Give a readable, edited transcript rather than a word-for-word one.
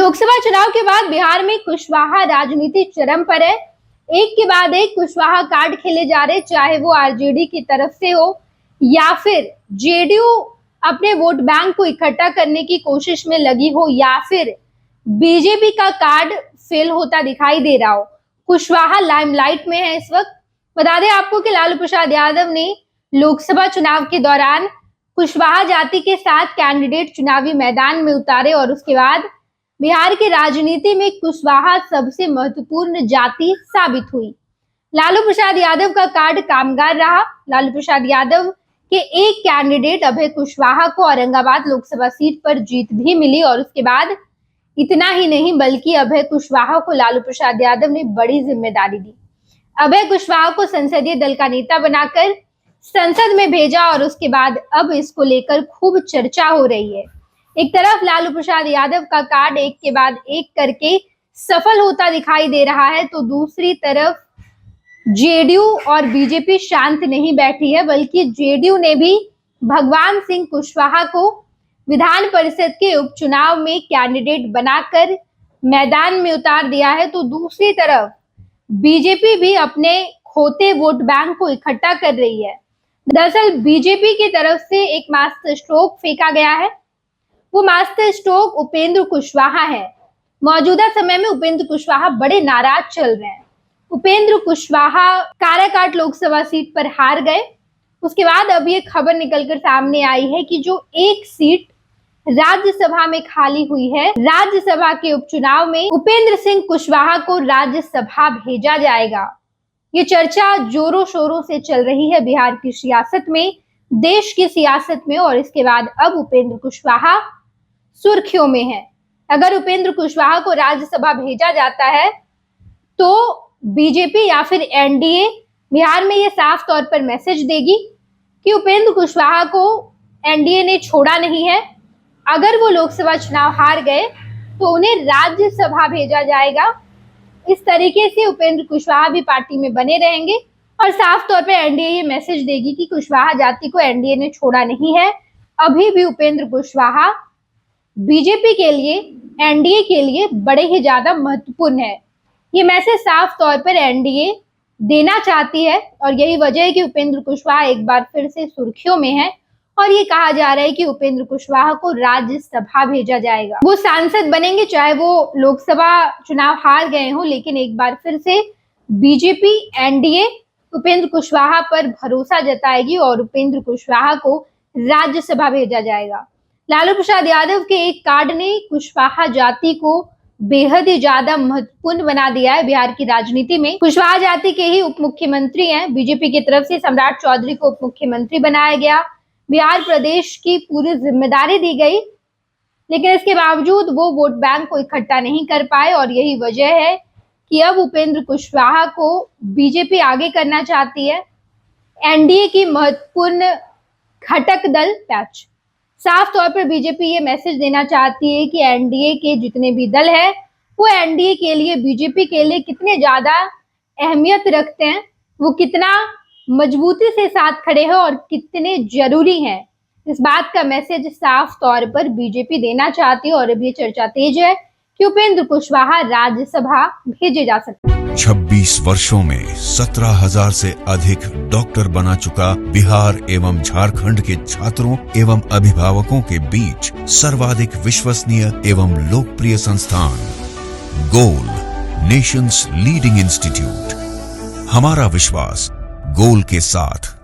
लोकसभा चुनाव के बाद बिहार में कुशवाहा राजनीति चरम पर है। एक के बाद एक कुशवाहा कार्ड खेले जा रहे, चाहे वो आरजेडी की तरफ से हो या फिर जेडीयू अपने वोट बैंक को इकट्ठा करने की कोशिश में लगी हो या फिर बीजेपी का कार्ड फेल होता दिखाई दे रहा हो। कुशवाहा लाइमलाइट में है इस वक्त। बता दें आपको कि लालू प्रसाद यादव ने लोकसभा चुनाव के दौरान कुशवाहा जाति के 7 कैंडिडेट चुनावी मैदान में उतारे और उसके बाद बिहार की राजनीति में कुशवाहा सबसे महत्वपूर्ण जाति साबित हुई। लालू प्रसाद यादव का कार्ड कामगार रहा। लालू प्रसाद यादव के एक कैंडिडेट अभय कुशवाहा को औरंगाबाद लोकसभा सीट पर जीत भी मिली और उसके बाद इतना ही नहीं बल्कि अभय कुशवाहा को लालू प्रसाद यादव ने बड़ी जिम्मेदारी दी। अभय कुशवाहा को संसदीय दल का नेता बनाकर संसद में भेजा और उसके बाद अब इसको लेकर खूब चर्चा हो रही है। एक तरफ लालू प्रसाद यादव का कार्ड एक के बाद एक करके सफल होता दिखाई दे रहा है, तो दूसरी तरफ जेडीयू और बीजेपी शांत नहीं बैठी है, बल्कि जेडीयू ने भी भगवान सिंह कुशवाहा को विधान परिषद के उपचुनाव में कैंडिडेट बनाकर मैदान में उतार दिया है। तो दूसरी तरफ बीजेपी भी अपने खोते वोट बैंक को इकट्ठा कर रही है। दरअसल बीजेपी की तरफ से एक मास्टर स्ट्रोक फेंका गया है। वो मास्टर स्ट्रोक उपेंद्र कुशवाहा है। मौजूदा समय में उपेंद्र कुशवाहा बड़े नाराज चल रहे हैं। उपेंद्र कुशवाहा काराकाट लोकसभा सीट पर हार गए। उसके बाद अब ये खबर निकलकर सामने आई है कि जो एक सीट राज्यसभा में खाली हुई है, राज्यसभा के उपचुनाव में उपेंद्र सिंह कुशवाहा को राज्यसभा भेजा जाएगा। ये चर्चा जोरों शोरों से चल रही है बिहार की सियासत में, देश की सियासत में, और इसके बाद अब उपेंद्र कुशवाहा सुर्खियों में है। अगर उपेंद्र कुशवाहा को राज्यसभा भेजा जाता है तो बीजेपी या फिर एनडीए बिहार में ये साफ तौर पर मैसेज देगी कि उपेंद्र कुशवाहा को एनडीए ने छोड़ा नहीं है। अगर वो लोकसभा चुनाव हार गए तो उन्हें राज्यसभा भेजा जाएगा। इस तरीके से उपेंद्र कुशवाहा भी पार्टी में बने रहेंगे और साफ तौर पर एनडीए ये मैसेज देगी कि कुशवाहा जाति को एनडीए ने छोड़ा नहीं है। अभी भी उपेंद्र कुशवाहा बीजेपी के लिए, एनडीए के लिए बड़े ही ज्यादा महत्वपूर्ण है। ये मैसेज साफ तौर पर एनडीए देना चाहती है और यही वजह है कि उपेंद्र कुशवाहा एक बार फिर से सुर्खियों में है और ये कहा जा रहा है कि उपेंद्र कुशवाहा को राज्यसभा भेजा जाएगा। वो सांसद बनेंगे चाहे वो लोकसभा चुनाव हार गए हों, लेकिन एक बार फिर से बीजेपी, एनडीए उपेंद्र कुशवाहा पर भरोसा जताएगी और उपेंद्र कुशवाहा को राज्यसभा भेजा जाएगा। लालू प्रसाद यादव के एक कार्ड ने कुशवाहा जाति को बेहद ही ज्यादा महत्वपूर्ण बना दिया है बिहार की राजनीति में। कुशवाहा जाति के ही उप मुख्यमंत्री हैं। बीजेपी की तरफ से सम्राट चौधरी को उप मुख्यमंत्री बनाया गया। बिहार प्रदेश की पूरी जिम्मेदारी दी गई, लेकिन इसके बावजूद वो वोट बैंक को इकट्ठा नहीं कर पाए और यही वजह है कि अब उपेंद्र कुशवाहा को बीजेपी आगे करना चाहती है। एनडीए की महत्वपूर्ण घटक दल पैच साफ तौर पर बीजेपी ये मैसेज देना चाहती है कि एनडीए के जितने भी दल है वो एनडीए के लिए, बीजेपी के लिए कितने ज्यादा अहमियत रखते हैं, वो कितना मजबूती से साथ खड़े हैं और कितने जरूरी हैं। इस बात का मैसेज साफ तौर पर बीजेपी देना चाहती है और अब ये चर्चा तेज है कि उपेंद्र कुशवाहा राज्यसभा भेजे जा सकते हैं। 26 वर्षों में 17,000 से अधिक डॉक्टर बना चुका बिहार एवं झारखंड के छात्रों एवं अभिभावकों के बीच सर्वाधिक विश्वसनीय एवं लोकप्रिय संस्थान गोल, नेशंस लीडिंग इंस्टीट्यूट। हमारा विश्वास गोल के साथ।